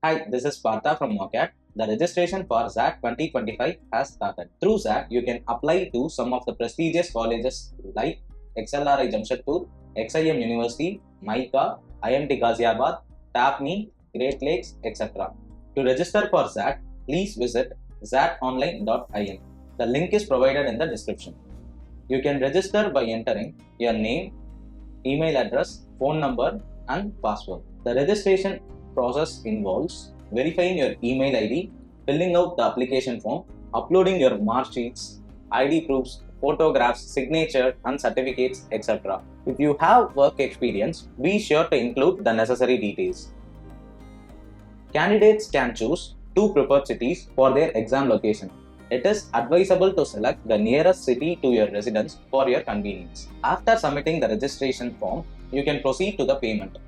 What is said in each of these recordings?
Hi, this is Partha from Mockat. The registration for XAT 2025 has started. Through XAT, you can apply to some of the prestigious colleges like XLRI Jamshedpur, XIM University, MICA, IMT Ghaziabad, TAPME, Great Lakes, etc. To register for XAT, please visit xatonline.in. The link is provided in the description. You can register by entering your name, email address, phone number, and password. The registration process involves verifying your email ID, filling out the application form, uploading your mark sheets, ID proofs, photographs, signature, and certificates, etc. If you have work experience, be sure to include the necessary details. Candidates can choose two preferred cities for their exam location. It is advisable to select the nearest city to your residence for your convenience. After submitting the registration form, you can proceed to the payment.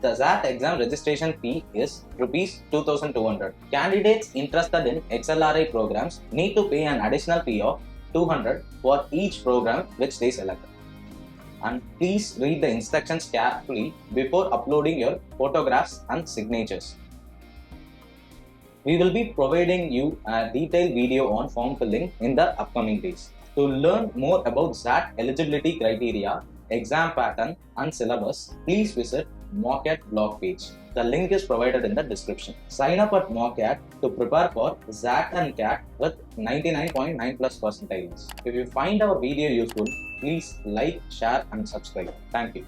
The XAT exam registration fee is Rs 2,200. Candidates interested in XLRI programs need to pay an additional fee of 200 for each program which they select. And please read the instructions carefully before uploading your photographs and signatures. We will be providing you a detailed video on form filling in the upcoming days. To learn more about XAT eligibility criteria, exam pattern, and syllabus, please visit Mockat blog page. The link is provided in the description. Sign up at Mockat to prepare for XAT and CAT with 99.9 plus percentiles. If you find our video useful, please like, share, and subscribe. Thank you.